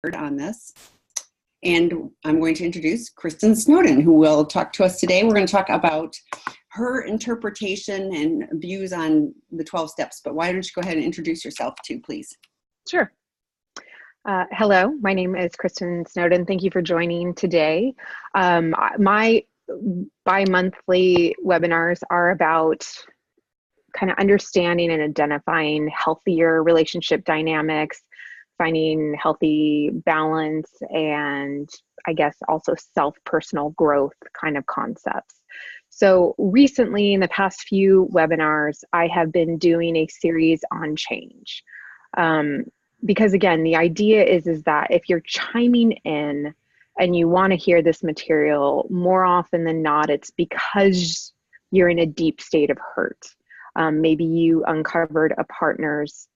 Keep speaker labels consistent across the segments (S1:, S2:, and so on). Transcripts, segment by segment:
S1: on this. And I'm going to introduce Kristin Snowden, who will talk to us today. We're going to talk about her interpretation and views on the 12 steps. But why don't you go ahead and introduce yourself too, please?
S2: Sure. Hello, my name is Kristin Snowden. Thank you for joining today. My bi-monthly webinars are about kind of understanding and identifying healthier relationship dynamics, finding healthy balance, and I guess also self-personal growth kind of concepts. So recently, in the past few webinars, I have been doing a series on change. Because again, the idea is that if you're chiming in and you want to hear this material, more often than not, it's because you're in a deep state of hurt. Maybe you uncovered a partner's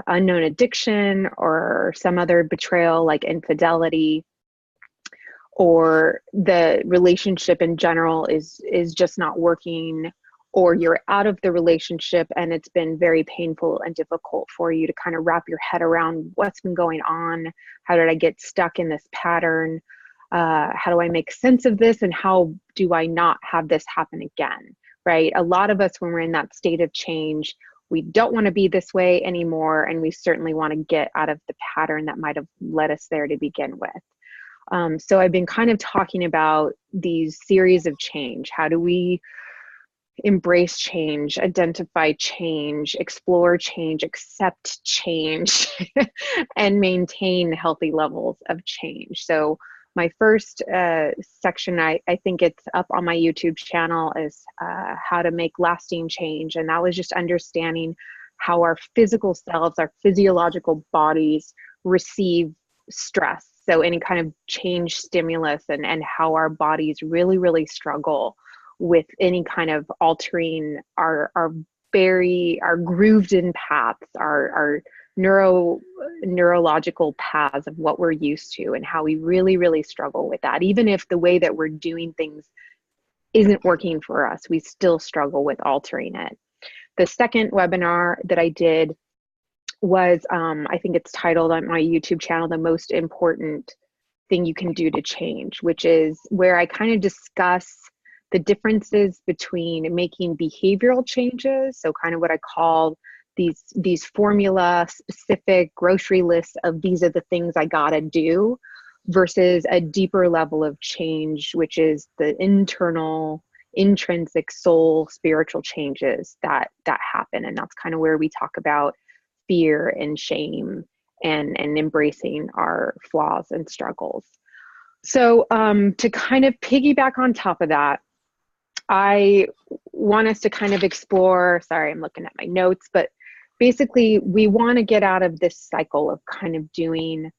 S2: unknown addiction or some other betrayal like infidelity, or the relationship in general is just not working, or you're out of the relationship and it's been very painful and difficult for you to kind of wrap your head around what's been going on. How did I get stuck in this pattern? How do I make sense of this? And how do I not have this happen again, right? A lot of us, when we're in that state of change, we don't want to be this way anymore. And we certainly want to get out of the pattern that might have led us there to begin with. So I've been kind of talking about these series of change. How do we embrace change, identify change, explore change, accept change, and maintain healthy levels of change? So my first section, I think it's up on my YouTube channel, is how to make lasting change. And that was just understanding how our physical selves, our physiological bodies receive stress. So any kind of change stimulus, and how our bodies really, really struggle with any kind of altering our grooved in paths, our neurological paths of what we're used to, and how we really, really struggle with that. Even if the way that we're doing things isn't working for us, we still struggle with altering it. The second webinar that I did was, I think it's titled on my YouTube channel, The Most Important Thing You Can Do to Change, which is where I kind of discuss the differences between making behavioral changes, so kind of what I call these formula specific grocery lists of these are the things I gotta do, versus a deeper level of change, which is the internal, intrinsic soul spiritual changes that happen. And that's kind of where we talk about fear and shame and embracing our flaws and struggles. So to kind of piggyback on top of that, I want us to kind of explore, sorry, I'm looking at my notes, but basically we want to get out of this cycle of kind of doing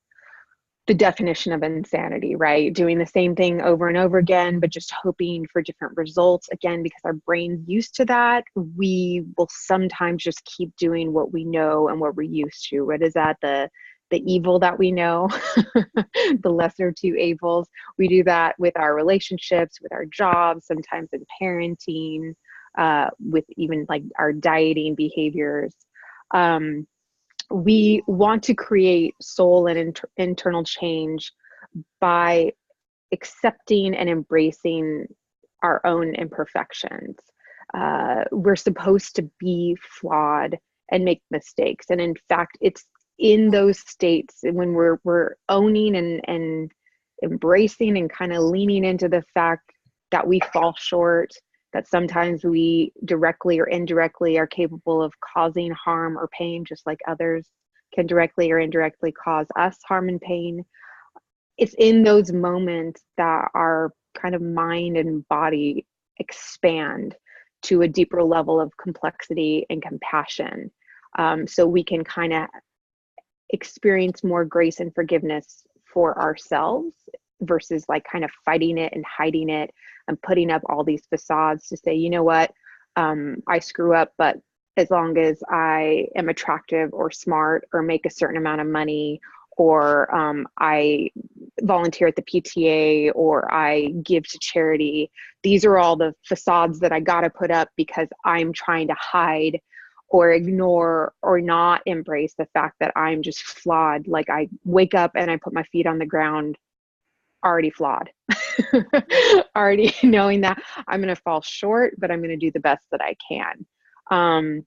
S2: the definition of insanity, right? Doing the same thing over and over again, but just hoping for different results. Again, because our brain's used to that, we will sometimes just keep doing what we know and what we're used to. What is that? The evil that we know, the lesser two evils. We do that with our relationships, with our jobs, sometimes in parenting, with even like our dieting behaviors. We want to create soul and internal change by accepting and embracing our own imperfections. We're supposed to be flawed and make mistakes. And in fact, it's in those states when we're owning and embracing and kind of leaning into the fact that we fall short, that sometimes we directly or indirectly are capable of causing harm or pain, just like others can directly or indirectly cause us harm and pain. It's in those moments that our kind of mind and body expand to a deeper level of complexity and compassion. So we can kind of experience more grace and forgiveness for ourselves versus like kind of fighting it and hiding it and putting up all these facades to say, you know what, I screw up, but as long as I am attractive or smart or make a certain amount of money, or I volunteer at the PTA, or I give to charity, these are all the facades that I got to put up because I'm trying to hide or ignore or not embrace the fact that I'm just flawed. Like I wake up and I put my feet on the ground already flawed, already knowing that I'm going to fall short, but I'm going to do the best that I can.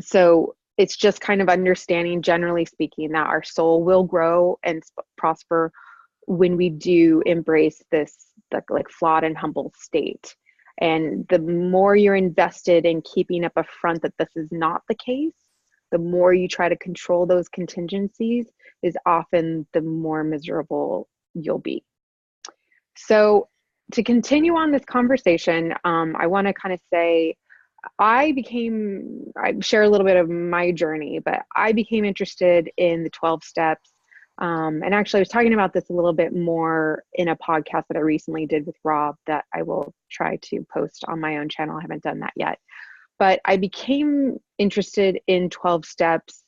S2: So it's just kind of understanding, generally speaking, that our soul will grow and prosper when we do embrace this like flawed and humble state. And the more you're invested in keeping up a front that this is not the case, the more you try to control those contingencies, is often the more miserable you'll be. So to continue on this conversation, I want to kind of say, I share a little bit of my journey, but I became interested in the 12 steps. And actually I was talking about this a little bit more in a podcast that I recently did with Rob that I will try to post on my own channel. I haven't done that yet, but I became interested in 12 steps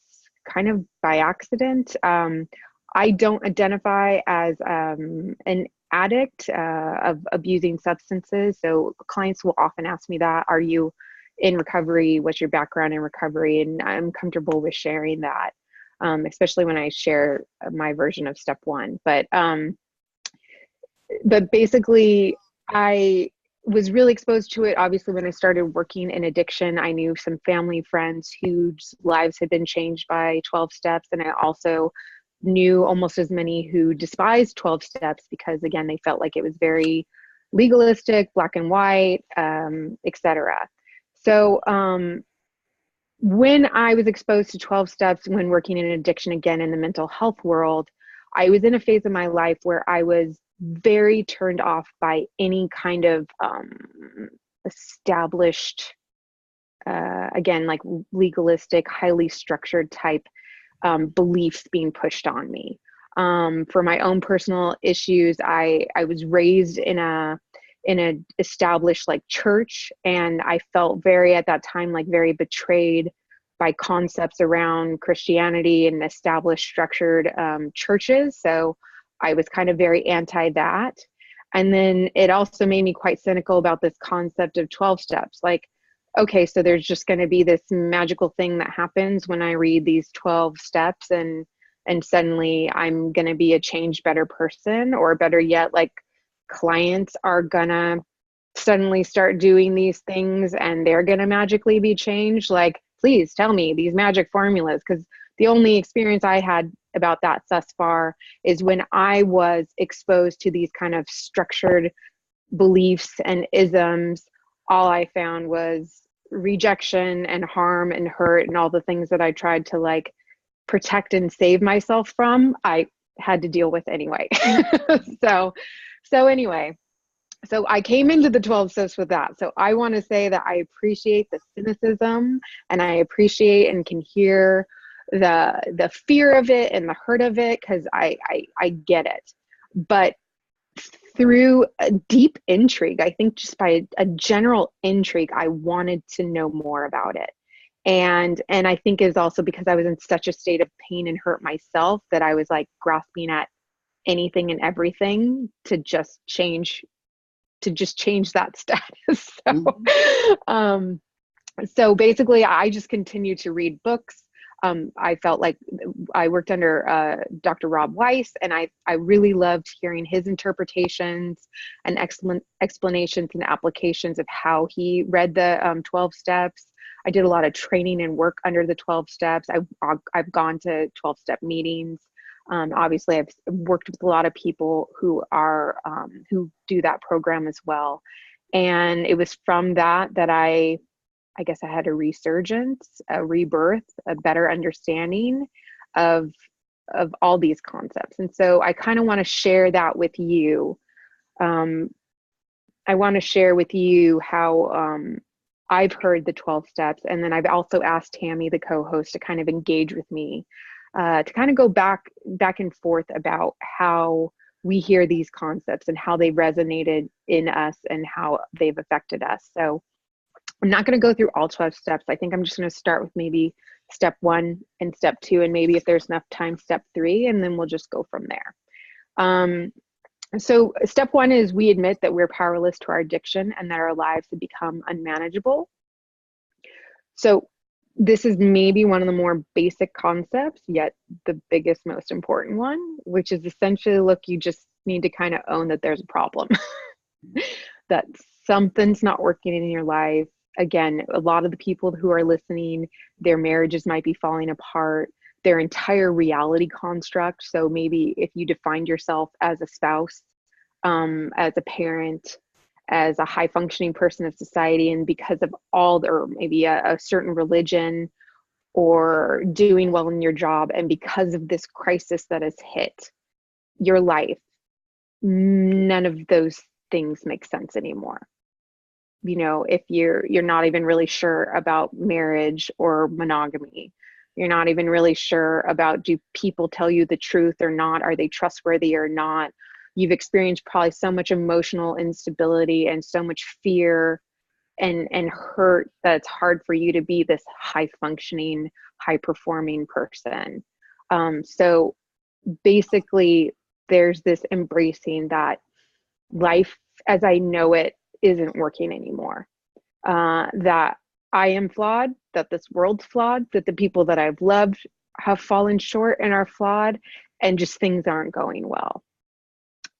S2: kind of by accident. I don't identify as an addict of abusing substances. So clients will often ask me that, are you in recovery? What's your background in recovery? And I'm comfortable with sharing that, especially when I share my version of step one. But basically, I was really exposed to it. Obviously, when I started working in addiction, I knew some family friends whose lives had been changed by 12 steps. And I also knew almost as many who despised 12 steps because, again, they felt like it was very legalistic, black and white, etc. So when I was exposed to 12 steps when working in addiction, again, in the mental health world, I was in a phase of my life where I was very turned off by any kind of established, again, like legalistic, highly structured type beliefs being pushed on me. For my own personal issues, I was raised in a established like church, and I felt very at that time like very betrayed by concepts around Christianity and established structured churches. So I was kind of very anti that. And then it also made me quite cynical about this concept of 12 steps. Like, okay, so there's just going to be this magical thing that happens when I read these 12 steps, and suddenly I'm going to be a changed, better person, or better yet, like clients are going to suddenly start doing these things and they're going to magically be changed. Like, please tell me these magic formulas, because the only experience I had about that thus far is when I was exposed to these kind of structured beliefs and isms. All I found was rejection and harm and hurt, and all the things that I tried to like protect and save myself from, I had to deal with anyway. So anyway, so I came into the 12 steps with that. So I want to say that I appreciate the cynicism, and I appreciate and can hear the fear of it and the hurt of it, because I get it. But through a deep intrigue, I think just by a general intrigue, I wanted to know more about it. And I think is also because I was in such a state of pain and hurt myself that I was like grasping at anything and everything to just change that status. So basically I just continued to read books. I felt like I worked under Dr. Rob Weiss, and I really loved hearing his interpretations and explanations and applications of how he read the 12 steps. I did a lot of training and work under the 12 steps. I've gone to 12 step meetings. Obviously I've worked with a lot of people who do that program as well. And it was from that I guess I had a resurgence, a rebirth, a better understanding of all these concepts. And so I kind of want to share that with you. I want to share with you how I've heard the 12 steps. And then I've also asked Tammy, the co-host, to kind of engage with me, to kind of go back and forth about how we hear these concepts and how they resonated in us and how they've affected us. So I'm not going to go through all 12 steps. I think I'm just going to start with maybe step 1 and step 2, and maybe if there's enough time, step 3, and then we'll just go from there. So step 1 is we admit that we're powerless to our addiction and that our lives have become unmanageable. So this is maybe one of the more basic concepts, yet the biggest, most important one, which is essentially, look, you just need to kind of own that there's a problem, that something's not working in your life. Again, a lot of the people who are listening, their marriages might be falling apart, their entire reality construct. So maybe if you defined yourself as a spouse, as a parent, as a high functioning person of society, and because of all, or maybe a certain religion, or doing well in your job, and because of this crisis that has hit your life, none of those things make sense anymore. You know, if you're not even really sure about marriage or monogamy, you're not even really sure about, do people tell you the truth or not, are they trustworthy or not, you've experienced probably so much emotional instability and so much fear and hurt that it's hard for you to be this high functioning, high performing person. So basically there's this embracing that life as I know it isn't working anymore, that I am flawed, that this world's flawed, that the people that I've loved have fallen short and are flawed, and just things aren't going well.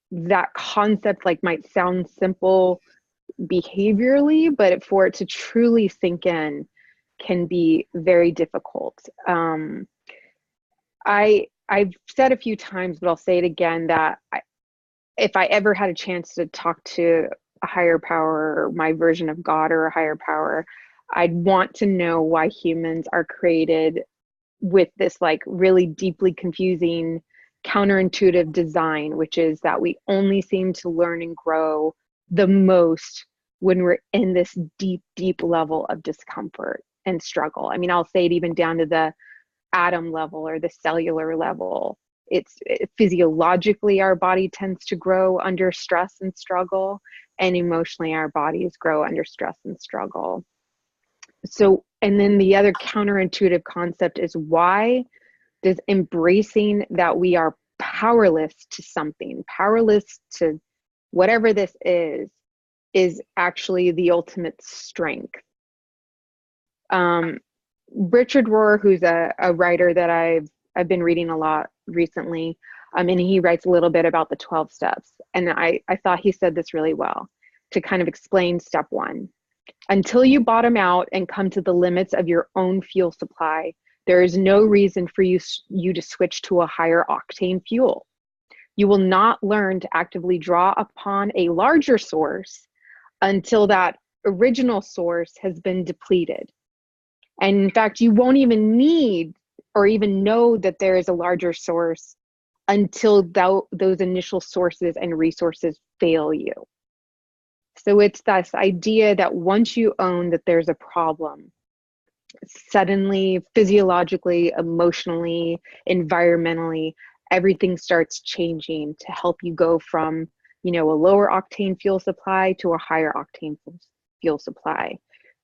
S2: That concept like might sound simple behaviorally, but for it to truly sink in can be very difficult. I've said a few times, but I'll say it again, that if I ever had a chance to talk to a higher power, or my version of God or a higher power, I'd want to know why humans are created with this like really deeply confusing counterintuitive design, which is that we only seem to learn and grow the most when we're in this deep, deep level of discomfort and struggle. I mean, I'll say it even down to the atom level or the cellular level. Physiologically, our body tends to grow under stress and struggle, and emotionally our bodies grow under stress and struggle. So, and then the other counterintuitive concept is, why does embracing that we are powerless to something, powerless to whatever this is actually the ultimate strength. Richard Rohr, who's a writer that I've been reading a lot recently, and he writes a little bit about the 12 steps. And I thought he said this really well to kind of explain step one. Until you bottom out and come to the limits of your own fuel supply, there is no reason for you to switch to a higher octane fuel. You will not learn to actively draw upon a larger source until that original source has been depleted. And in fact, you won't even need or even know that there is a larger source until those initial sources and resources fail you. So it's this idea that once you own that there's a problem, suddenly, physiologically, emotionally, environmentally, everything starts changing to help you go from, a lower octane fuel supply to a higher octane fuel supply,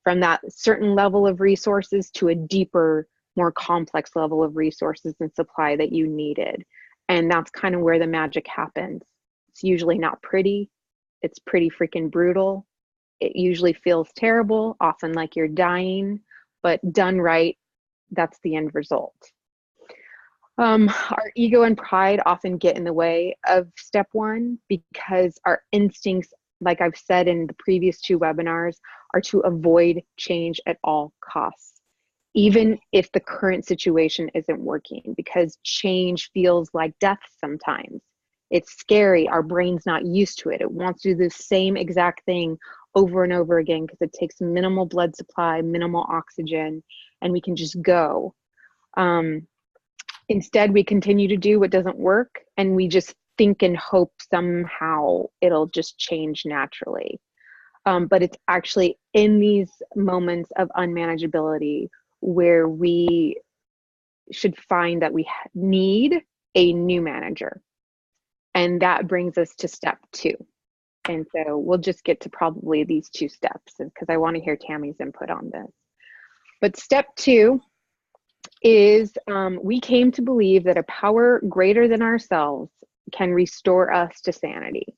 S2: from that certain level of resources to a deeper, more complex level of resources and supply that you needed. And that's kind of where the magic happens. It's usually not pretty. It's pretty freaking brutal. It usually feels terrible, often like you're dying, but done right, that's the end result. Our ego and pride often get in the way of step one because our instincts, like I've said in the previous two webinars, are to avoid change at all costs, even if the current situation isn't working, because change feels like death sometimes. It's scary. Our brain's not used to it. It wants to do the same exact thing over and over again because it takes minimal blood supply, minimal oxygen, and we can just go. Instead, we continue to do what doesn't work, and we just think and hope somehow it'll just change naturally. But it's actually in these moments of unmanageability where we should find that we need a new manager. And that brings us to step two. And so we'll just get to probably these two steps because I want to hear Tammy's input on this. But step two is we came to believe that a power greater than ourselves can restore us to sanity.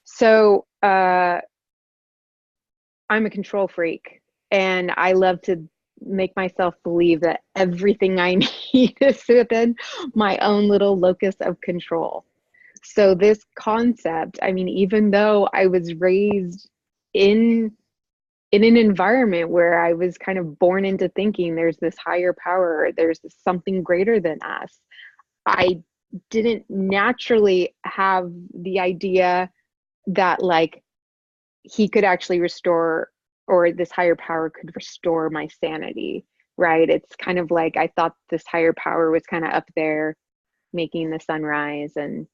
S2: So I'm a control freak, and I love to make myself believe that everything I need is within my own little locus of control. So this concept, I mean, even though I was raised in an environment where I was kind of born into thinking there's this higher power, there's this something greater than us, I didn't naturally have the idea that like he could actually restore, or this higher power could restore my sanity, right? It's kind of like I thought this higher power was kind of up there making the sunrise and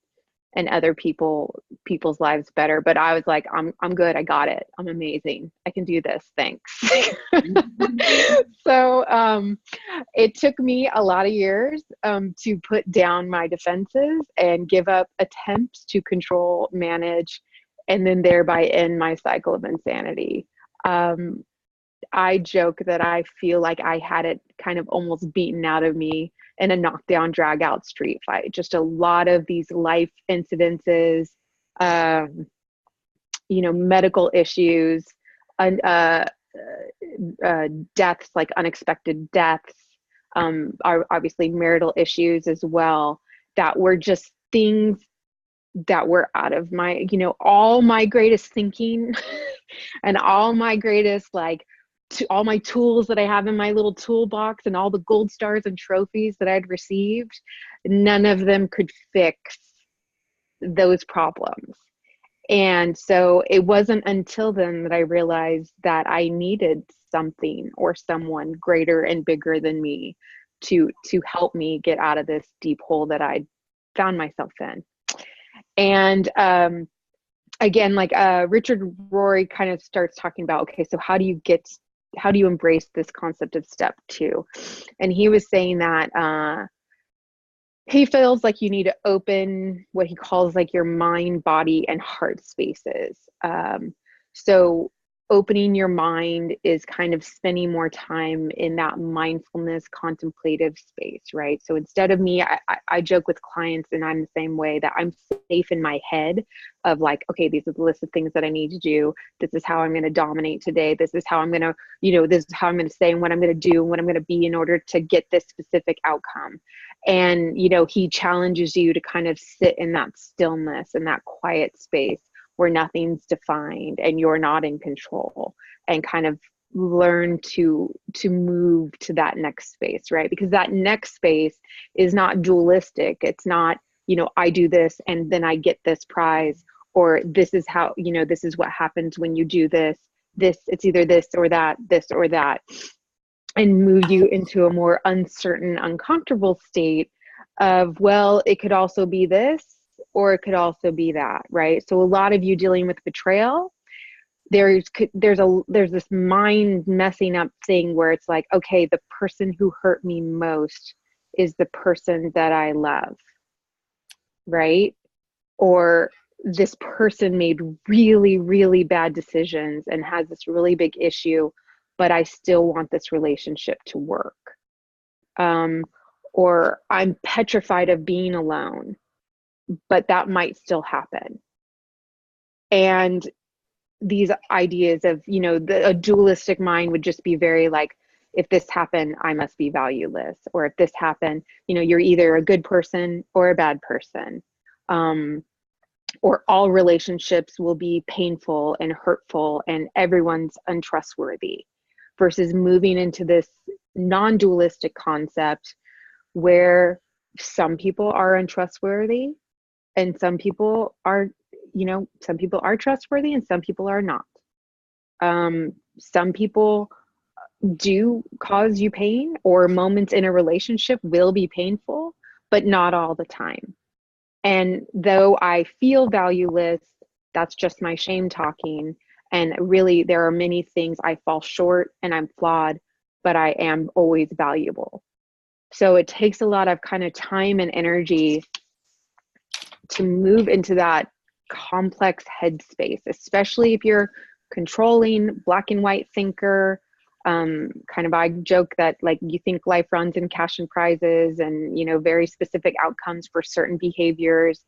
S2: other people's lives better, but I was like, I'm good, I got it, I'm amazing, I can do this, thanks. So it took me a lot of years to put down my defenses and give up attempts to control, manage, and then thereby end my cycle of insanity. I joke that I feel like I had it kind of almost beaten out of me in a knockdown, drag out street fight. Just a lot of these life incidences, medical issues, and deaths, like unexpected deaths, are obviously marital issues as well, that were just things that were out of my, all my greatest thinking and all my greatest, like, all my tools that I have in my little toolbox and all the gold stars and trophies that I'd received, none of them could fix those problems. And so it wasn't until then that I realized that I needed something or someone greater and bigger than me to help me get out of this deep hole that I found myself in. And again, like Richard Rory kind of starts talking about, okay, so how do you embrace this concept of step 2? And he was saying that he feels like you need to open what he calls like your mind, body, and heart spaces. So opening your mind is kind of spending more time in that mindfulness, contemplative space, right? So instead of me, I joke with clients, and I'm the same way, that I'm safe in my head of like, okay, these are the list of things that I need to do. This is how I'm going to dominate today. This is how I'm going to, this is how I'm going to say and what I'm going to do and what I'm going to be in order to get this specific outcome. And, he challenges you to kind of sit in that stillness and that quiet space where nothing's defined and you're not in control, and kind of learn to move to that next space, right? Because that next space is not dualistic. It's not, I do this and then I get this prize, or this is how, this is what happens when you do this, it's either this or that, and move you into a more uncertain, uncomfortable state of, well, it could also be this, or it could also be that, right? So a lot of you dealing with betrayal, there's this mind messing up thing where it's like, okay, the person who hurt me most is the person that I love, right? Or this person made really, really bad decisions and has this really big issue, but I still want this relationship to work. Or I'm petrified of being alone, but that might still happen. And these ideas of, a dualistic mind would just be very like, if this happened, I must be valueless. Or if this happened, you're either a good person or a bad person. Or all relationships will be painful and hurtful and everyone's untrustworthy, versus moving into this non-dualistic concept where some people are untrustworthy and some people are, some people are trustworthy and some people are not. Some people do cause you pain, or moments in a relationship will be painful, but not all the time. And though I feel valueless, that's just my shame talking. And really, there are many things I fall short and I'm flawed, but I am always valuable. So it takes a lot of kind of time and energy to move into that complex headspace, especially if you're controlling, black and white thinker. I joke that like you think life runs in cash and prizes and, very specific outcomes for certain behaviors.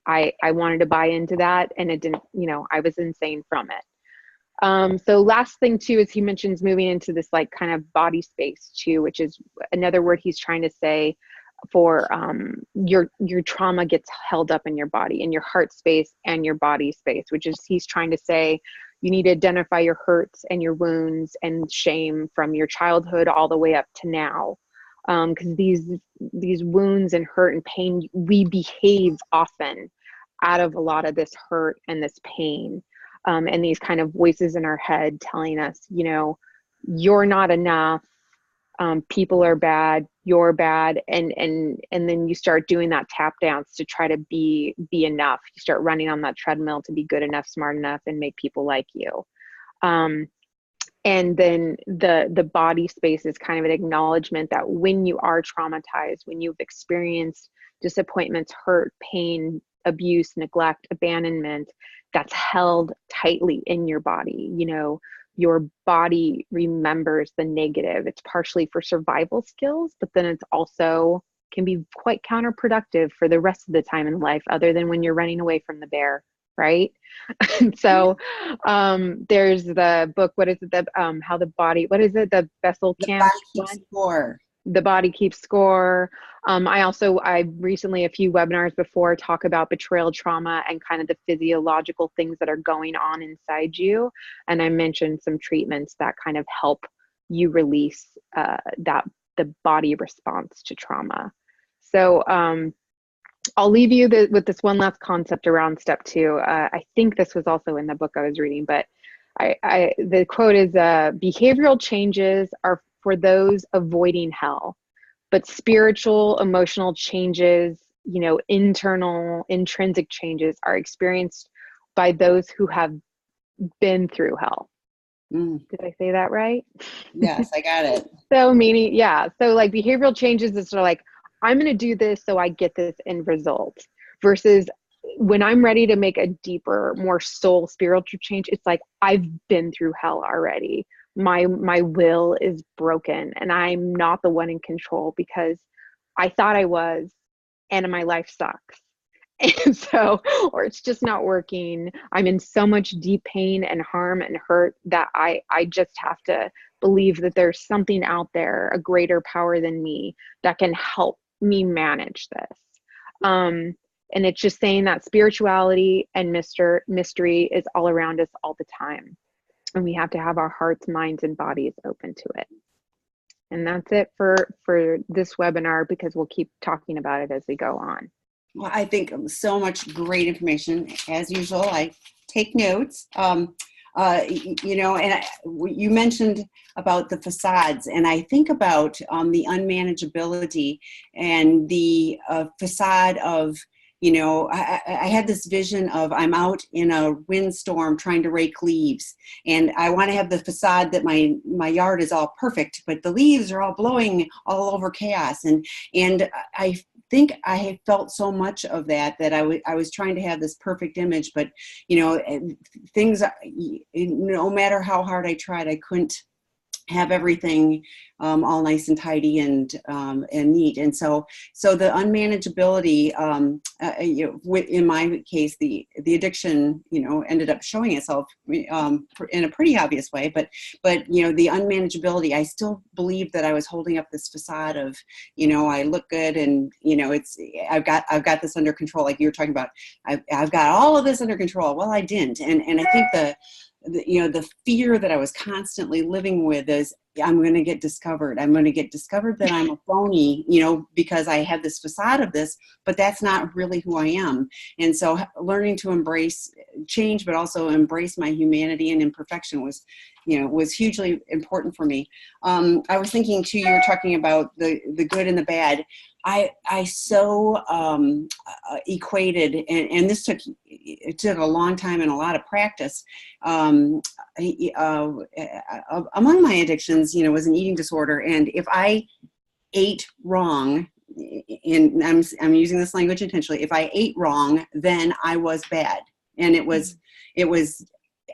S2: I wanted to buy into that, and it didn't, I was insane from it. So last thing too is he mentions moving into this like kind of body space too, which is another word he's trying to say for your trauma gets held up in your body, in your heart space and your body space, which is he's trying to say you need to identify your hurts and your wounds and shame from your childhood all the way up to now. Because these wounds and hurt and pain, we behave often out of a lot of this hurt and this pain, and these kind of voices in our head telling us, you know, you're not enough, people are bad, you're bad, and then you start doing that tap dance to try to be enough. You start running on that treadmill to be good enough, smart enough, and make people like you. And then the body space is kind of an acknowledgement that when you are traumatized, when you've experienced disappointments, hurt, pain, abuse, neglect, abandonment, that's held tightly in your body. You know, your body remembers the negative. It's partially for survival skills, but then it's also can be quite counterproductive for the rest of the time in life, other than when you're running away from the bear, right? And so there's the book, what is it, how the body, what is it, the Bessel Camp?
S1: The Body Keeps Score.
S2: The Body Keeps Score. I recently, a few webinars before, talk about betrayal trauma and kind of the physiological things that are going on inside you. And I mentioned some treatments that kind of help you release the body response to trauma. So I'll leave you with this one last concept around step 2. I think this was also in the book I was reading, but the quote is, behavioral changes are for those avoiding hell, but spiritual, emotional changes, you know, internal, intrinsic changes are experienced by those who have been through hell. Did I say that right?
S1: Yes, I got it.
S2: So meaning, yeah. So like behavioral changes is sort of like, I'm going to do this so I get this end result, versus when I'm ready to make a deeper, more soul spiritual change, it's like, I've been through hell already. My will is broken and I'm not the one in control because I thought I was, and my life sucks. And so, or it's just not working. I'm in so much deep pain and harm and hurt that I just have to believe that there's something out there, a greater power than me, that can help me manage this. And it's just saying that spirituality and mystery is all around us all the time. And we have to have our hearts, minds, and bodies open to it. And that's it for this webinar, because we'll keep talking about it as we go on.
S1: Well, I think so much great information. As usual, I take notes. You know, and you mentioned about the facades, and I think about the unmanageability and the facade of, you know, I had this vision of I'm out in a windstorm trying to rake leaves, and I want to have the facade that my yard is all perfect, but the leaves are all blowing all over chaos. And I think I had felt so much of that I was trying to have this perfect image, but, you know, things, no matter how hard I tried, I couldn't have everything all nice and tidy and neat. And so the unmanageability, you know, in my case, the addiction, you know, ended up showing itself in a pretty obvious way. But you know, the unmanageability, I still believed that I was holding up this facade of, you know, I look good and, you know, I've got this under control. Like you were talking about, I've got all of this under control. Well, I didn't. And I think you know, the fear that I was constantly living with is, I'm going to get discovered. I'm going to get discovered that I'm a phony, you know, because I have this facade of this, but that's not really who I am. And so learning to embrace change, but also embrace my humanity and imperfection was hugely important for me. I was thinking too, you were talking about the good and the bad. I so equated, and this took a long time and a lot of practice. Among my addictions, you know, was an eating disorder, and if I ate wrong, and I'm using this language intentionally, if I ate wrong, then I was bad, and it was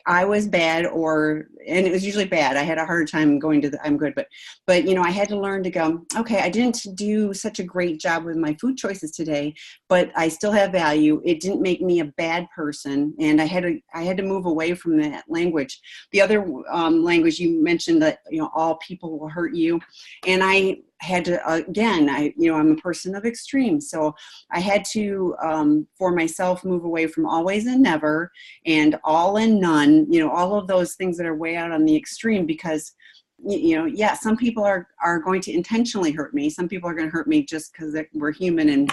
S1: I was bad, or and it was usually bad. I had a hard time going to the I'm good, but you know, I had to learn to go, okay, I didn't do such a great job with my food choices today, but I still have value. It didn't make me a bad person, and I had to move away from that language. The other language you mentioned, that, you know, all people will hurt you, and I had to, again, I'm a person of extremes, so I had to, for myself, move away from always and never and all and none, you know, all of those things that are way out on the extreme, because, you know, yeah, some people are going to intentionally hurt me. Some people are going to hurt me just because we're human, and,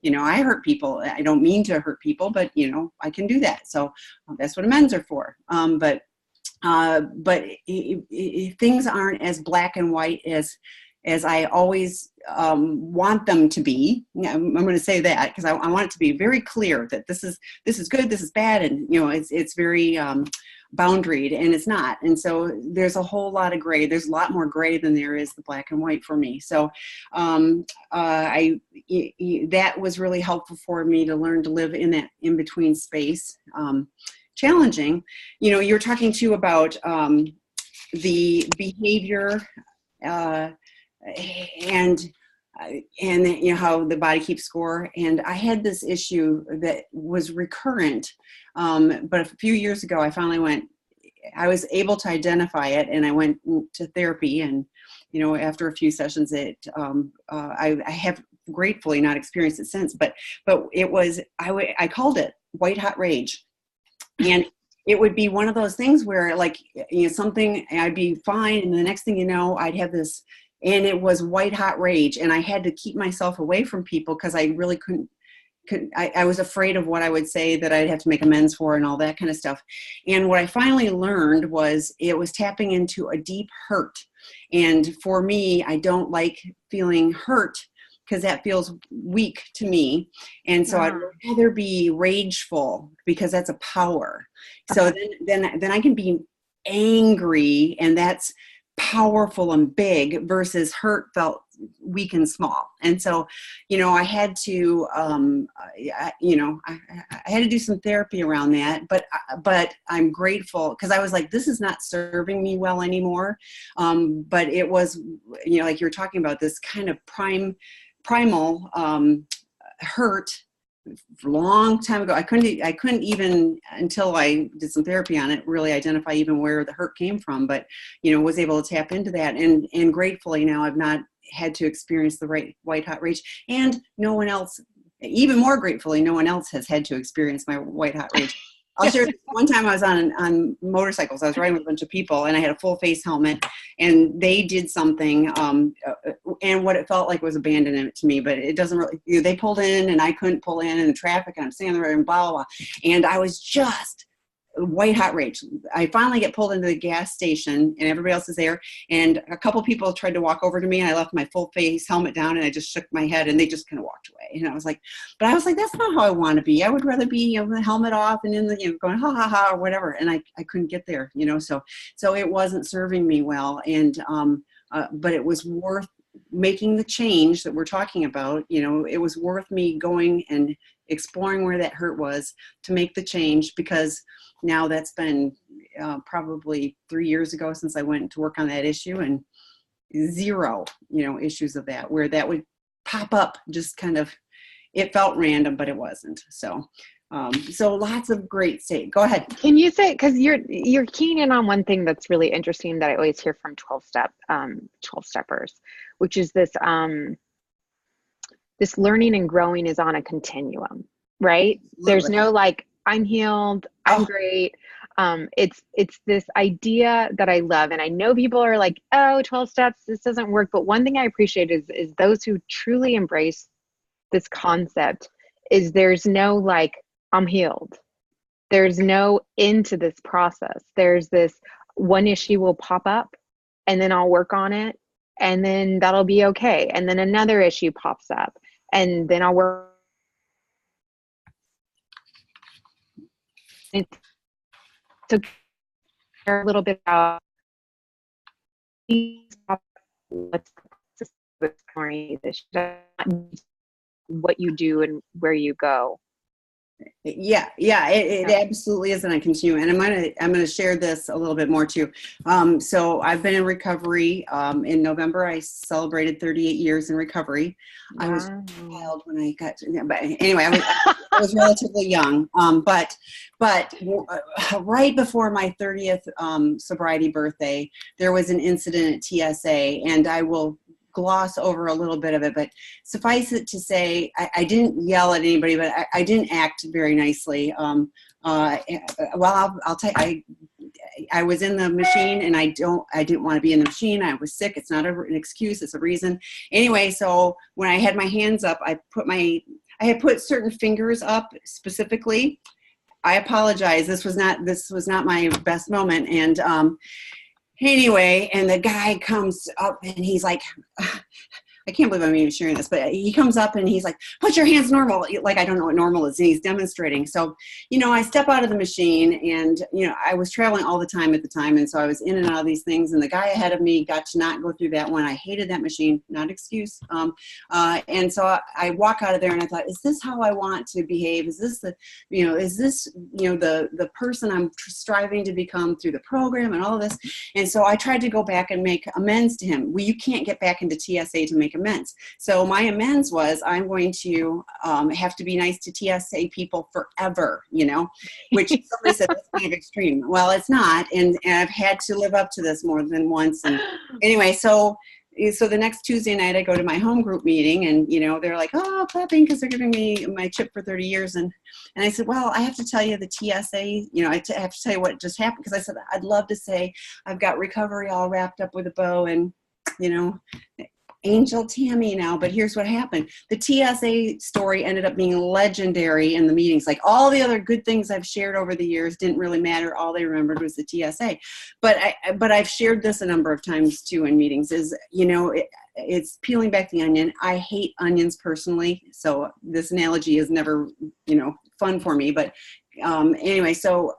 S1: you know, I hurt people. I don't mean to hurt people, but, you know, I can do that. So that's what amends are for. But things aren't as black and white as I always want them to be. I'm going to say that because I want it to be very clear that this is good, this is bad, and, you know, it's very boundaried, and it's not. And so there's a whole lot of gray. There's a lot more gray than there is the black and white for me. So that was really helpful for me to learn to live in that in between space. Challenging. You know, you're talking too about the behavior. And you know, how the body keeps score. And I had this issue that was recurrent, but a few years ago I was able to identify it, and I went to therapy, and, you know, after a few sessions, I have gratefully not experienced it since, but it was, I called it white hot rage. And it would be one of those things where, like, you know, something, I'd be fine, and the next thing you know, I'd have this, and it was white hot rage, and I had to keep myself away from people because I really couldn't. I was afraid of what I would say that I'd have to make amends for and all that kind of stuff. And what I finally learned was it was tapping into a deep hurt. And for me, I don't like feeling hurt because that feels weak to me. And so I'd rather be rageful because that's a power. So then I can be angry, and that's powerful and big, versus hurt felt weak and small. And so, you know, I had to, I had to do some therapy around that, but I'm grateful, because I was like, this is not serving me well anymore. But it was, you know, like you're talking about, this kind of primal hurt a long time ago. I couldn't even, until I did some therapy on it, really identify even where the hurt came from, but, you know, was able to tap into that. And gratefully now I've not had to experience the white hot rage, and no one else, even more gratefully, no one else has had to experience my white hot rage. I'll share this. One time I was on motorcycles. I was riding with a bunch of people, and I had a full face helmet, and they did something, and what it felt like was abandonment to me, but it doesn't really, you know, they pulled in and I couldn't pull in, and the traffic, and I'm standing there and blah, blah, blah. And I was just white hot rage. I finally get pulled into the gas station, and everybody else is there, and a couple people tried to walk over to me, and I left my full face helmet down, and I just shook my head, and they just kind of walked away. And I was like, that's not how I want to be. I would rather be, you know, the helmet off and in the, you know, going ha ha ha or whatever. And I couldn't get there, you know, so it wasn't serving me well. And but it was worth making the change that we're talking about. You know, it was worth me going and exploring where that hurt was to make the change, because now that's been probably 3 years ago since I went to work on that issue, and zero, you know, issues of that, where that would pop up just kind of, it felt random, but it wasn't. So lots of great state. Go ahead.
S2: Can you say, because you're keying in on one thing that's really interesting that I always hear from 12-steppers, which is this this learning and growing is on a continuum, right? Absolutely. There's no like, I'm healed, I'm great. It's this idea that I love. And I know people are like, oh, 12 steps, this doesn't work. But one thing I appreciate is those who truly embrace this concept is there's no like, I'm healed. There's no end to this process. There's this one issue will pop up, and then I'll work on it, and then that'll be okay. And then another issue pops up, and then I'll work. So a little bit about what's what you do and where you go.
S1: Yeah, it
S2: Yeah.
S1: absolutely is, and I continue. And I'm gonna share this a little bit more too. So I've been in recovery. In November, I celebrated 38 years in recovery. I was
S2: Wow.
S1: a child when I got to, but anyway, I was relatively young. But right before my 30th sobriety birthday, there was an incident at TSA, and I will gloss over a little bit of it, but suffice it to say, I didn't yell at anybody, but I didn't act very nicely. Well, I'll tell you, I was in the machine, and I didn't want to be in the machine. I was sick. It's not an excuse. It's a reason. Anyway, so when I had my hands up, I had put certain fingers up specifically. I apologize. This was not my best moment. And anyway, and the guy comes up and he's like, I can't believe I'm even sharing this, but he comes up and he's like, put your hands normal. Like, I don't know what normal is. And he's demonstrating. So, I step out of the machine, and, I was traveling all the time at the time. And so I was in and out of these things, and the guy ahead of me got to not go through that one. I hated that machine, not excuse. And so I walk out of there, and I thought, is this how I want to behave? Is this the person I'm striving to become through the program and all of this? And so I tried to go back and make amends to him. Well, you can't get back into TSA to make amends. So my amends was, I'm going to have to be nice to TSA people forever, which somebody said that's kind of extreme. Well, it's not. And I've had to live up to this more than once. And anyway, so the next Tuesday night I go to my home group meeting, and, they're like, oh, clapping because they're giving me my chip for 30 years. And I said, well, I have to tell you the TSA, I have to tell you what just happened. Because I said, I'd love to say I've got recovery all wrapped up with a bow and, Angel Tammy now, but here's what happened. The TSA story ended up being legendary in the meetings. Like, all the other good things I've shared over the years didn't really matter. All they remembered was the TSA. But I've shared this a number of times too in meetings, is, it's peeling back the onion. I hate onions personally. So this analogy is never, fun for me. But anyway, so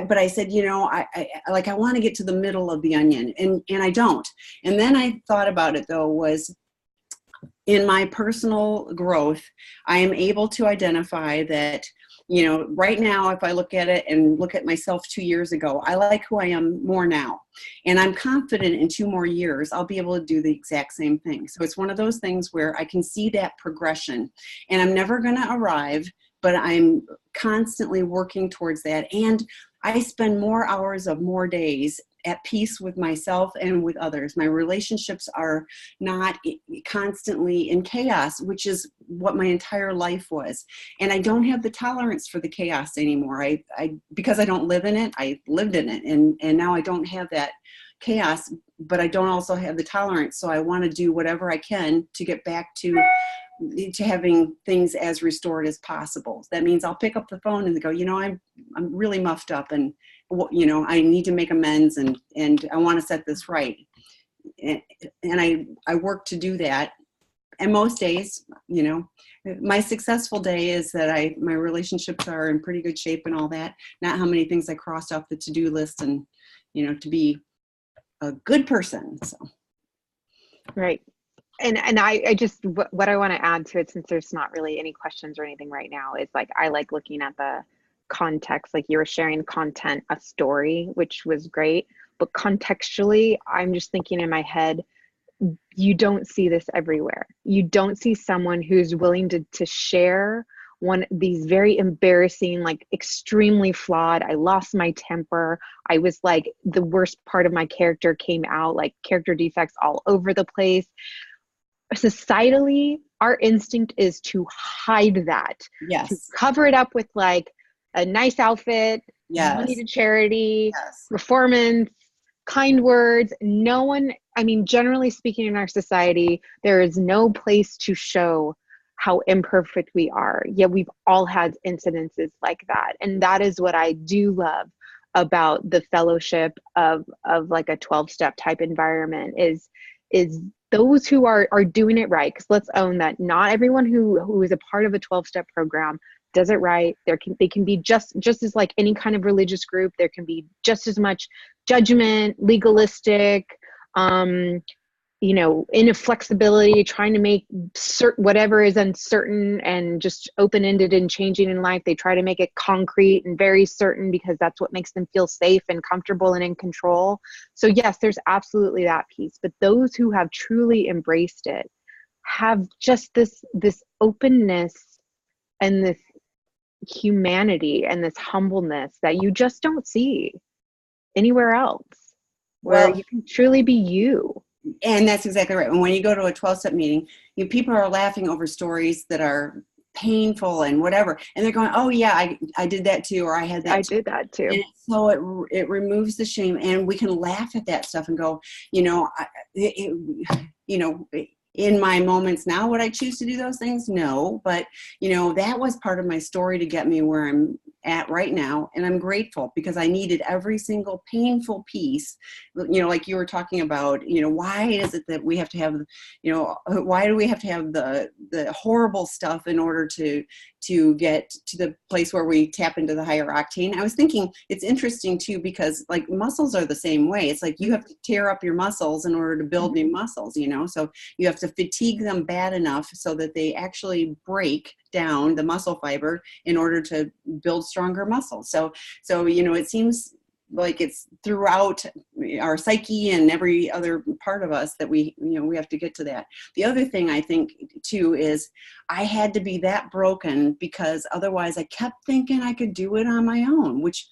S1: but I said, I want to get to the middle of the onion, and I don't. And then I thought about it, though, was in my personal growth, I am able to identify that, right now, if I look at it and look at myself 2 years ago, I like who I am more now. And I'm confident in 2 more years, I'll be able to do the exact same thing. So it's one of those things where I can see that progression, and I'm never going to arrive, but I'm constantly working towards that. And I spend more hours of more days at peace with myself and with others. My relationships are not constantly in chaos, which is what my entire life was. And I don't have the tolerance for the chaos anymore. Because I don't live in it, I lived in it. And now I don't have that chaos, but I don't also have the tolerance. So I want to do whatever I can to get back to having things as restored as possible. That means I'll pick up the phone and go, I'm really muffed up, and I need to make amends, and I want to set this right. And I work to do that. And most days, my successful day is that my relationships are in pretty good shape and all that. Not how many things I crossed off the to-do list, and to be a good person. So.
S2: Right. And I just, what I want to add to it, since there's not really any questions or anything right now, is like, I like looking at the context. Like, you were sharing content, a story, which was great, but contextually, I'm just thinking in my head, you don't see this everywhere. You don't see someone who's willing to share these very embarrassing, like extremely flawed, I lost my temper, I was like, the worst part of my character came out, like character defects all over the place. Societally, our instinct is to hide that.
S1: Yes.
S2: To cover it up with like a nice outfit,
S1: Yes.
S2: money to charity,
S1: Yes.
S2: performance, kind words. No one, generally speaking, in our society, there is no place to show how imperfect we are. Yet we've all had incidences like that. And that is what I do love about the fellowship of like a 12-step type environment is those who are doing it right. Because let's own that not everyone who is a part of a 12-step program does it right. They can be just as like any kind of religious group. There can be just as much judgment, legalistic, inflexibility, trying to make whatever is uncertain and just open-ended and changing in life. They try to make it concrete and very certain because that's what makes them feel safe and comfortable and in control. So yes, there's absolutely that piece. But those who have truly embraced it have just this openness and this humanity and this humbleness that you just don't see anywhere else, where you can truly be you.
S1: And that's exactly right. And when you go to a 12-step meeting, people are laughing over stories that are painful and whatever. And they're going, oh yeah, I did that too, or I had that too.
S2: Did that too.
S1: And so it removes the shame, and we can laugh at that stuff and go, in my moments now, would I choose to do those things? No, but that was part of my story to get me where I'm at right now. And I'm grateful because I needed every single painful piece, like you were talking about, why is it that we have to have, why do we have to have the horrible stuff in order to get to the place where we tap into the higher octane? I was thinking it's interesting too, because like muscles are the same way. It's like you have to tear up your muscles in order to build new muscles, so you have to fatigue them bad enough so that they actually break down the muscle fiber in order to build stronger muscles. So it seems like it's throughout our psyche and every other part of us that we have to get to that. The other thing I think too is I had to be that broken because otherwise I kept thinking I could do it on my own, which,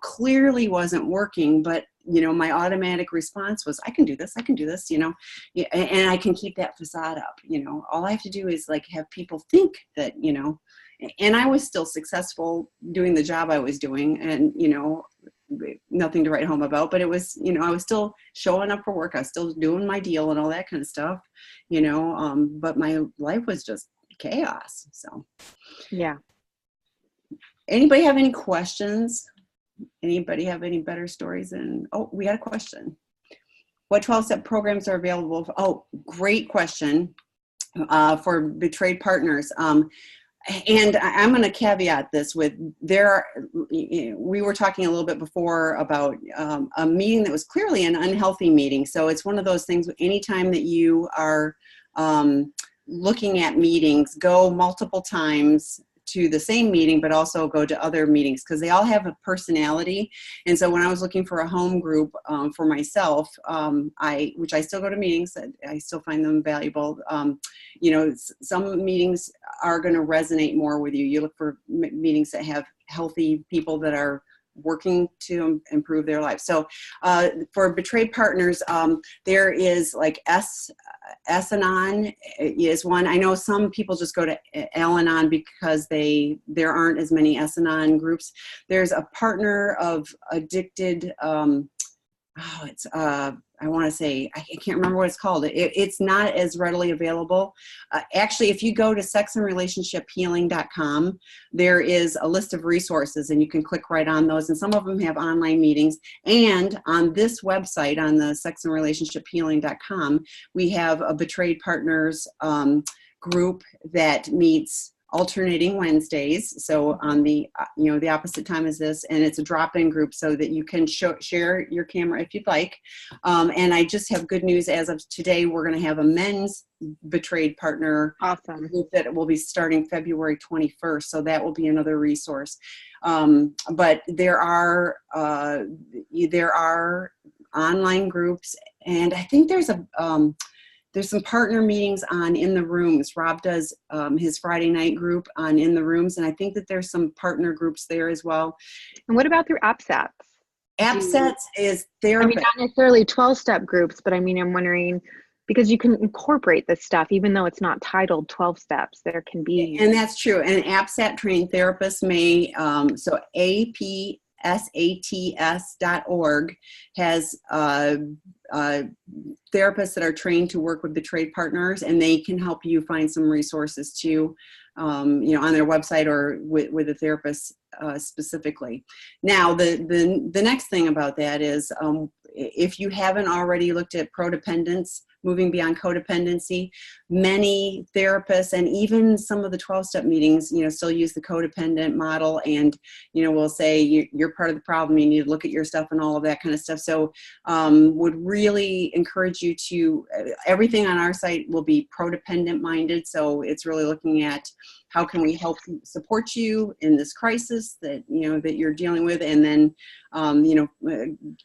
S1: clearly wasn't working. But, my automatic response was, I can do this, and I can keep that facade up. All I have to do is like have people think that, and I was still successful doing the job I was doing, and, nothing to write home about, but it was, I was still showing up for work. I was still doing my deal and all that kind of stuff, but my life was just chaos. So,
S2: yeah.
S1: Anybody have any questions? Anybody have any better stories? We had a question. What 12-step programs are available? Great question. For betrayed partners. And I'm going to caveat this with we were talking a little bit before about a meeting that was clearly an unhealthy meeting. So it's one of those things, anytime that you are looking at meetings, go multiple times to the same meeting, but also go to other meetings because they all have a personality. And so when I was looking for a home group for myself, which I still go to meetings, I still find them valuable. Some meetings are going to resonate more with you. You look for meetings that have healthy people that are working to improve their lives. So for betrayed partners, there is like S-Anon is one. I know some people just go to Al-Anon because there aren't as many S-Anon groups. There's a partner of addicted, I want to say, I can't remember what it's called. It's not as readily available. Actually, if you go to sexandrelationshiphealing.com, there is a list of resources and you can click right on those. And some of them have online meetings. And on this website, on the sexandrelationshiphealing.com, we have a betrayed partners group that meets alternating Wednesdays. So on the opposite time as this, and it's a drop-in group so that you can share your camera if you'd like. And I just have good news as of today. We're going to have a men's betrayed partner group that will be starting February 21st. So that will be another resource. But there are online groups, and I think there's some partner meetings on In the Rooms. Rob does his Friday night group on In the Rooms, and I think that there's some partner groups there as well.
S2: And what about through AppSets?
S1: AppSets is therapy.
S2: I mean, not necessarily 12-step groups, but I mean, I'm wondering, because you can incorporate this stuff, even though it's not titled 12 steps, there can be.
S1: And that's true. And AppSet trained therapists may, so APSATS.org has therapists that are trained to work with betrayed partners, and they can help you find some resources too, on their website or with a therapist specifically. Now, the next thing about that is if you haven't already looked at Prodependence moving beyond codependency. Many therapists and even some of the 12-step meetings, still use the codependent model, and, will say you're part of the problem. You need to look at your stuff and all of that kind of stuff. So would really encourage you to, everything on our site will be prodependent minded. So it's really looking at how can we help support you in this crisis that, that you're dealing with, and then,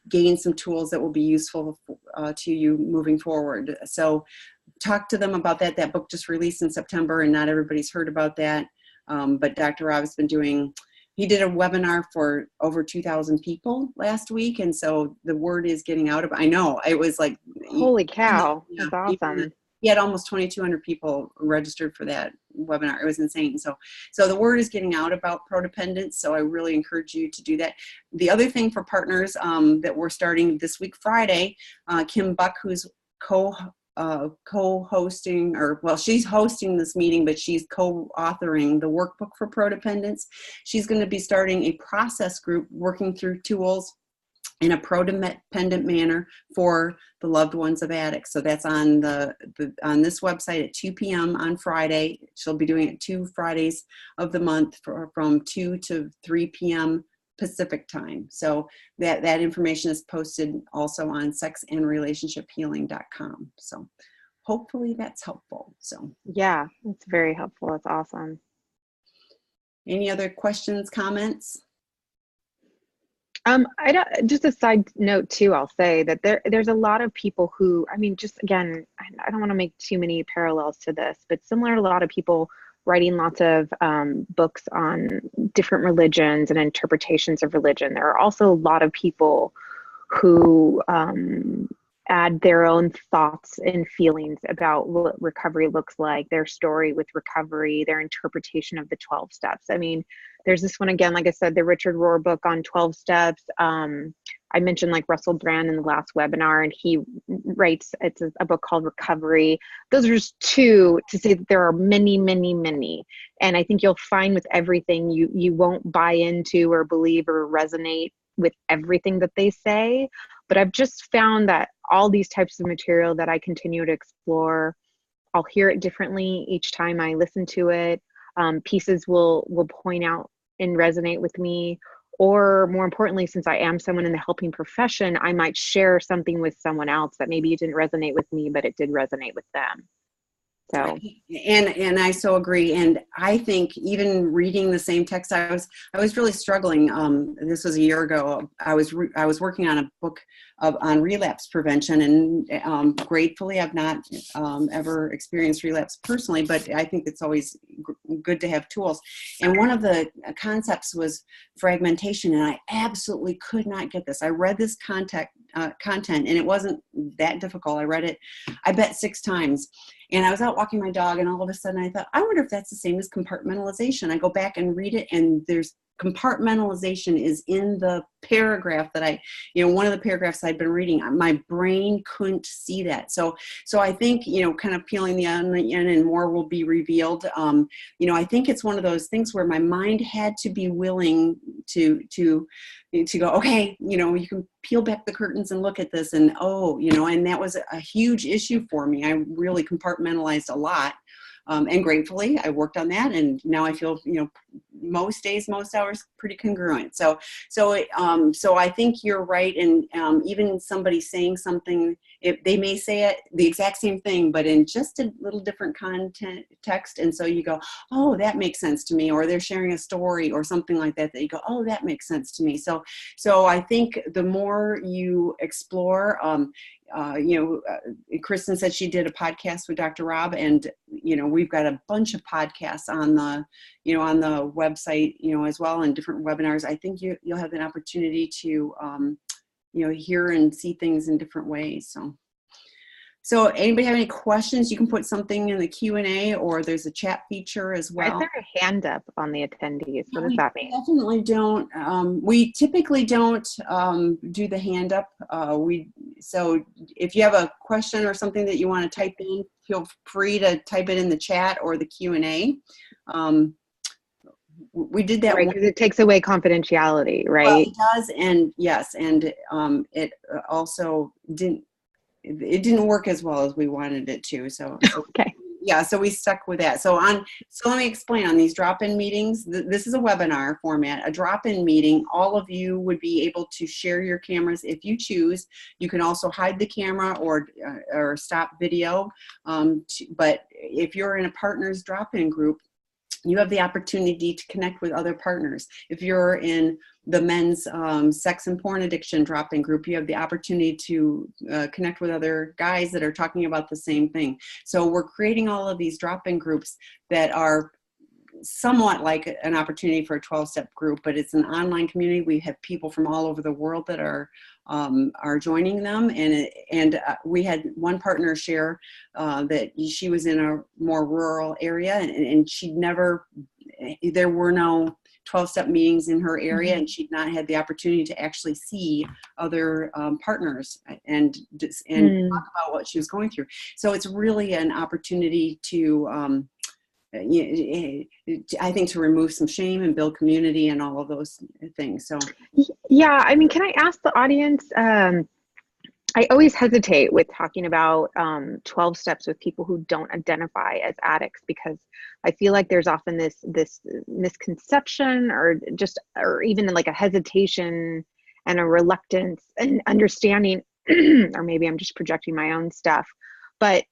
S1: gain some tools that will be useful to you moving forward. So talk to them about that. That book just released in September, and not everybody's heard about that. But Dr. Rob has been he did a webinar for over 2,000 people last week. And so the word is getting out I know, it was like,
S2: holy cow, that's awesome.
S1: He had almost 2,200 people registered for that webinar. It was insane. So the word is getting out about prodependence. So I really encourage you to do that. The other thing for partners that we're starting this week, Friday, Kim Buck, who's co-hosting, she's hosting this meeting, but she's co-authoring the workbook for prodependence. She's going to be starting a process group working through tools in a prodependent manner for the loved ones of addicts. So that's on on this website at 2 p.m. on Friday. She'll be doing it 2 Fridays of the month from 2 to 3 p.m. Pacific time. So that information is posted also on sexandrelationshiphealing.com. So hopefully that's helpful. So
S2: yeah, it's very helpful. It's awesome.
S1: Any other questions, comments?
S2: Just a side note too, I'll say that there's a lot of people who, just again, I don't want to make too many parallels to this, but similar to a lot of people writing lots of books on different religions and interpretations of religion. There are also a lot of people who add their own thoughts and feelings about what recovery looks like, their story with recovery, their interpretation of the 12 steps. There's this one again, like I said, the Richard Rohr book on 12 steps. I mentioned like Russell Brand in the last webinar, and he writes, it's a book called Recovery. Those are just two to say that there are many, many, many. And I think you'll find with everything, you won't buy into or believe or resonate with everything that they say. But I've just found that all these types of material that I continue to explore, I'll hear it differently each time I listen to it. Pieces will point out and resonate with me, or more importantly, since I am someone in the helping profession, I might share something with someone else that maybe it didn't resonate with me, but it did resonate with them. So,
S1: and I so agree. And I think even reading the same text, I was really struggling. This was a year ago. I was working on a book on relapse prevention, and gratefully, I've not ever experienced relapse personally, but I think it's always good to have tools. And one of the concepts was fragmentation, and I absolutely could not get this. I read this content, and it wasn't that difficult. I read it, I bet 6 times. And I was out walking my dog, and all of a sudden I thought, I wonder if that's the same as compartmentalization. I go back and read it, and there's compartmentalization is in the paragraph that one of the paragraphs I'd been reading. My brain couldn't see that. So I think, kind of peeling the onion and more will be revealed. I think it's one of those things where my mind had to be willing to go, okay, you can peel back the curtains and look at this, and and that was a huge issue for me. I really compartmentalized a lot. And gratefully, I worked on that, and now I feel, most days, most hours, pretty congruent. So I think you're right. And even somebody saying something, they may say it the exact same thing, but in just a little different context. And so you go, oh, that makes sense to me. Or they're sharing a story or something like that you go, oh, that makes sense to me. So I think the more you explore, Kristin said she did a podcast with Dr. Rob, and we've got a bunch of podcasts on the website, as well, and different webinars. I think you'll have an opportunity to hear and see things in different ways. So anybody have any questions? You can put something in the Q&A, or there's a chat feature as well.
S2: Is there a hand up on the attendees? What does that mean?
S1: Definitely don't. We typically don't do the hand up. So if you have a question or something that you want to type in, feel free to type it in the chat or the Q&A. We did that
S2: because it takes away confidentiality, right?
S1: Well, it does, and yes, and it also didn't. it didn't work as well as we wanted it to. So
S2: Okay.
S1: yeah, so we stuck with that. So let me explain. On these drop-in meetings, this is a webinar format. A drop-in meeting, all of you would be able to share your cameras if you choose. You can also hide the camera or stop video. But if you're in a partners drop-in group, you have the opportunity to connect with other partners. If you're in the men's sex and porn addiction drop-in group, you have the opportunity to connect with other guys that are talking about the same thing. So we're creating all of these drop-in groups that are somewhat like an opportunity for a 12-step group, but it's an online community. We have people from all over the world that are joining them, and we had one partner share that she was in a more rural area, and there were no 12-step meetings in her area, and she'd not had the opportunity to actually see other partners and talk about what she was going through. So it's really an opportunity to I think to remove some shame and build community and all of those things. So
S2: yeah, I mean, can I ask the audience, I always hesitate with talking about 12 steps with people who don't identify as addicts, because I feel like there's often this misconception or even like a hesitation and a reluctance and understanding, or maybe I'm just projecting my own stuff. But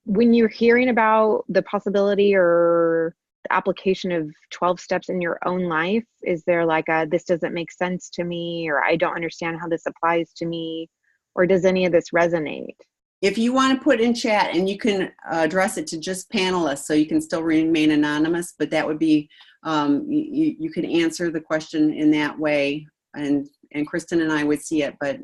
S2: when you're hearing about the possibility or the application of 12 steps in your own life, is there like this doesn't make sense to me, or I don't understand how this applies to me? Or does any of this resonate?
S1: If you want to put in chat, and you can address it to just panelists, so you can still remain anonymous, but that would be, you can answer the question in that way, and Kristin and I would see it, but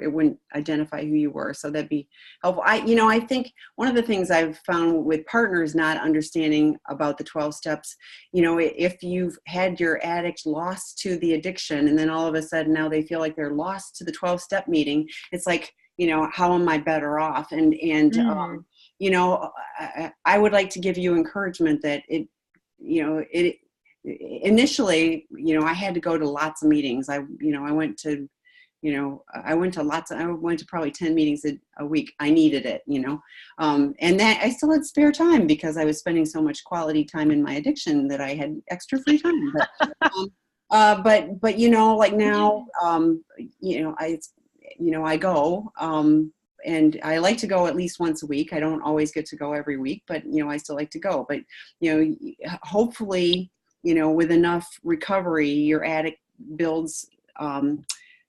S1: it wouldn't identify who you were. So that'd be helpful. I think one of the things I've found with partners not understanding about the 12 steps, if you've had your addict lost to the addiction, and then all of a sudden now they feel like they're lost to the 12-step meeting, it's like, how am I better off? And I would like to give you encouragement that initially, I had to go to lots of meetings. I went to probably 10 meetings a week. I needed it, and that I still had spare time because I was spending so much quality time in my addiction that I had extra free time. But like now, I go, and I like to go at least once a week. I don't always get to go every week, but, I still like to go. But, hopefully, with enough recovery, your addict builds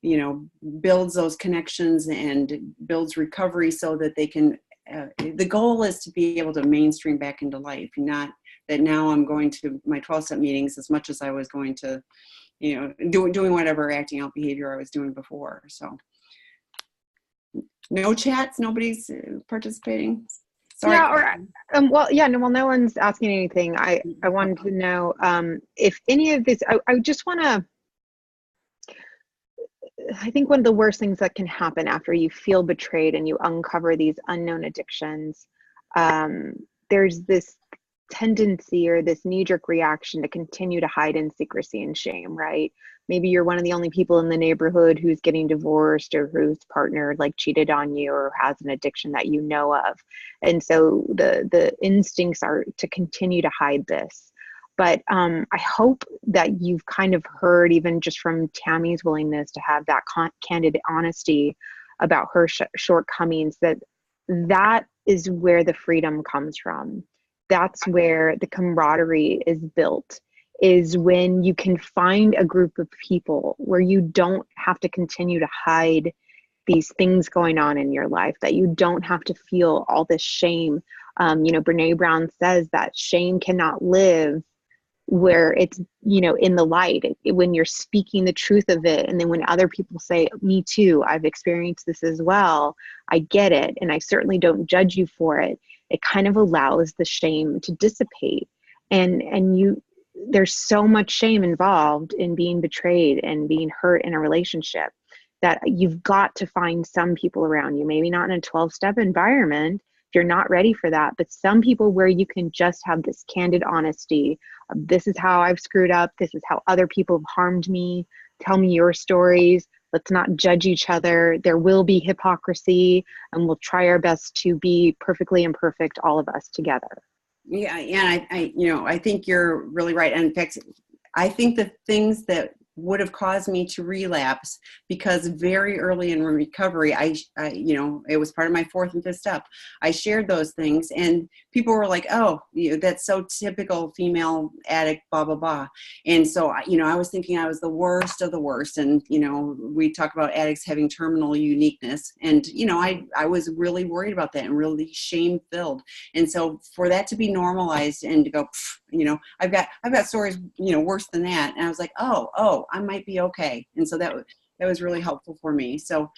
S1: those connections and builds recovery so that they can, the goal is to be able to mainstream back into life, not that now I'm going to my 12-step meetings as much as I was going to, doing whatever acting out behavior I was doing before. So no chats, nobody's participating. Sorry.
S2: Yeah, no one's asking anything. I wanted to know if any of this, I just want to, I think one of the worst things that can happen after you feel betrayed and you uncover these unknown addictions, there's this tendency or this knee-jerk reaction to continue to hide in secrecy and shame, right? Maybe you're one of the only people in the neighborhood who's getting divorced, or whose partner like cheated on you or has an addiction that you know of. And so the instincts are to continue to hide this. But I hope that you've kind of heard, even just from Tammy's willingness to have that candid honesty about her shortcomings, that is where the freedom comes from. That's where the camaraderie is built, is when you can find a group of people where you don't have to continue to hide these things going on in your life, that you don't have to feel all this shame. Brene Brown says that shame cannot live where it's, in the light, when you're speaking the truth of it. And then when other people say, me too, I've experienced this as well, I get it, and I certainly don't judge you for it, it kind of allows the shame to dissipate. And there's so much shame involved in being betrayed and being hurt in a relationship, that you've got to find some people around you, maybe not in a 12-step environment if you're not ready for that, but some people where you can just have this candid honesty of, this is how I've screwed up, this is how other people have harmed me, tell me your stories, Let's not judge each other. There will be hypocrisy, and we'll try our best to be perfectly imperfect, all of us together.
S1: Yeah, and I think you're really right. And in fact, I think the things that would have caused me to relapse, because very early in recovery, it was part of my fourth and fifth step. I shared those things, and people were like, "Oh, that's so typical female addict, blah blah blah." And so, I was thinking I was the worst of the worst. And we talk about addicts having terminal uniqueness, and I was really worried about that and really shame filled. And so, for that to be normalized and to go, I've got stories, worse than that. And I was like, oh, I might be okay. And so that was really helpful for me. So,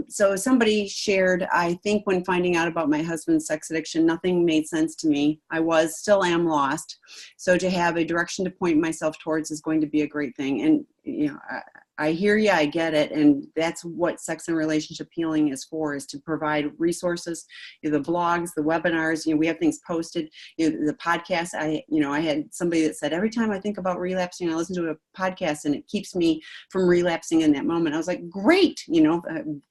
S1: so somebody shared, I think when finding out about my husband's sex addiction, nothing made sense to me. Still am lost. So to have a direction to point myself towards is going to be a great thing. And, I hear you, I get it. And that's what sex and relationship healing is for, is to provide resources, the blogs, the webinars, we have things posted, the podcast. I had somebody that said, every time I think about relapsing, I listen to a podcast and it keeps me from relapsing in that moment. I was like, great.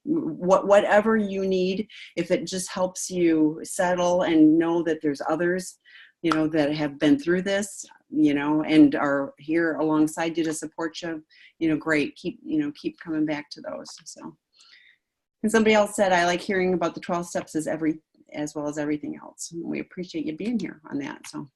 S1: Whatever you need, if it just helps you settle and know that there's others, that have been through this, and are here alongside you to support you, great. Keep coming back to those. So, and somebody else said, I like hearing about the 12 steps as well as everything else. We appreciate you being here on that. So,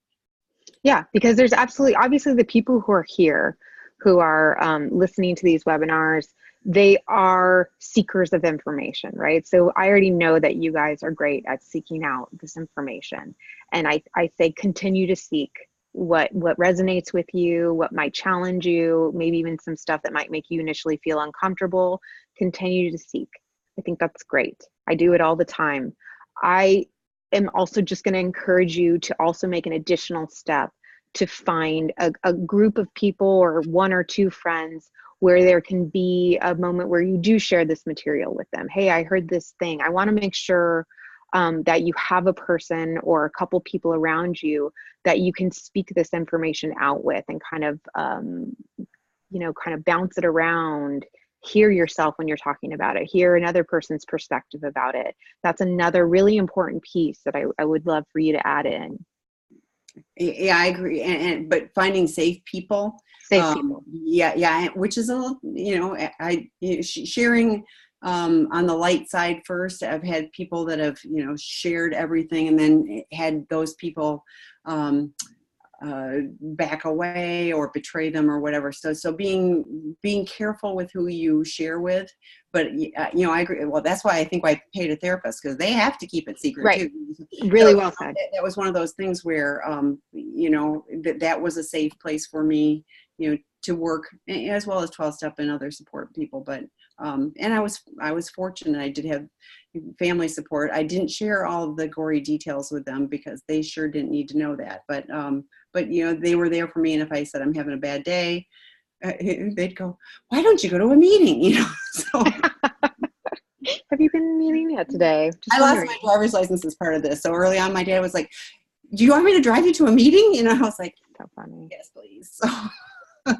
S2: yeah, because there's obviously the people who are here, who are listening to these webinars, they are seekers of information, right? So I already know that you guys are great at seeking out this information. And I say continue to seek what resonates with you, what might challenge you, maybe even some stuff that might make you initially feel uncomfortable. Continue to seek. I think that's great. I do it all the time. I am also just going to encourage you to also make an additional step to find a group of people or one or two friends where there can be a moment where you do share this material with them. Hey, I heard this thing. I want to make sure that you have a person or a couple people around you that you can speak this information out with and kind of bounce it around, hear yourself when you're talking about it, hear another person's perspective about it. That's another really important piece that I would love for you to add in.
S1: Yeah, I agree. But finding safe people. Yeah, which is a little, sharing on the light side first. I've had people that have, shared everything and then had those people back away or betray them or whatever. So being careful with who you share with. But I agree. Well, that's why I think I paid a therapist, because they have to keep it secret
S2: right.
S1: too.
S2: Really well said.
S1: That was one of those things where that was a safe place for me, to work, as well as 12-step and other support people. But and I was fortunate. I did have family support. I didn't share all of the gory details with them because they sure didn't need to know that. But they were there for me. And if I said I'm having a bad day, they'd go, "Why don't you go to a meeting?" So
S2: have you been meeting yet today?
S1: I lost my driver's license as part of this. So early on, my dad was like, "Do you want me to drive you to a meeting?" I was like,
S2: so funny.
S1: Yes, please. So.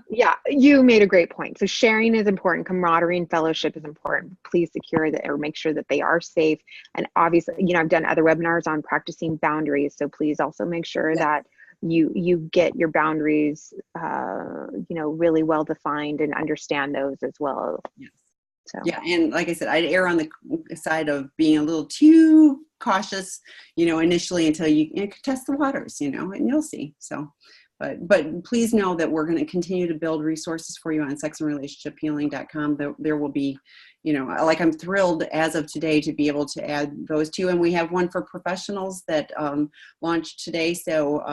S2: Yeah, you made a great point. So sharing is important. Camaraderie and fellowship is important. Please secure that, or make sure that they are safe. And obviously, I've done other webinars on practicing boundaries. So please also make sure that you get your boundaries, really well defined and understand those as well.
S1: Yes.
S2: So.
S1: Yeah, and like I said, I'd err on the side of being a little too cautious, initially until you test the waters, and you'll see. So. But please know that we're going to continue to build resources for you on sexandrelationshiphealing.com. There will be, I'm thrilled as of today to be able to add those two. And we have one for professionals that launched today. So,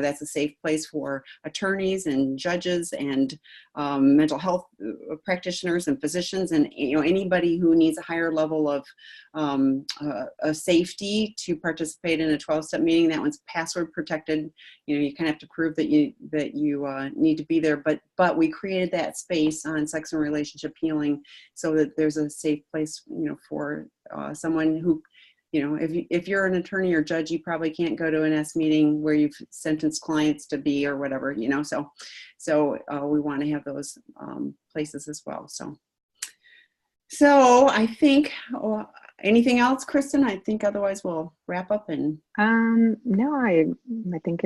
S1: that's a safe place for attorneys and judges and mental health practitioners and physicians and, anybody who needs a higher level of safety to participate in a 12-step meeting. That one's password protected. You kind of have to prove that you need to be there, but we created that space on sex and relationship healing so that there's a safe place, for someone who, if you're an attorney or judge, you probably can't go to an S meeting where you've sentenced clients to be or whatever, so we want to have those places as well. So So I think, anything else, Kristin? I think otherwise we'll wrap up and.
S2: No, I think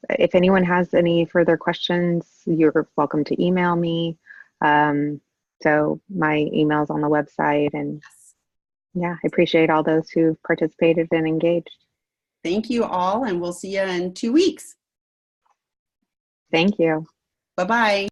S2: if anyone has any further questions, you're welcome to email me. So my email's on the website, and yeah, I appreciate all those who participated and engaged.
S1: Thank you all, and we'll see you in 2 weeks.
S2: Thank you.
S1: Bye-bye.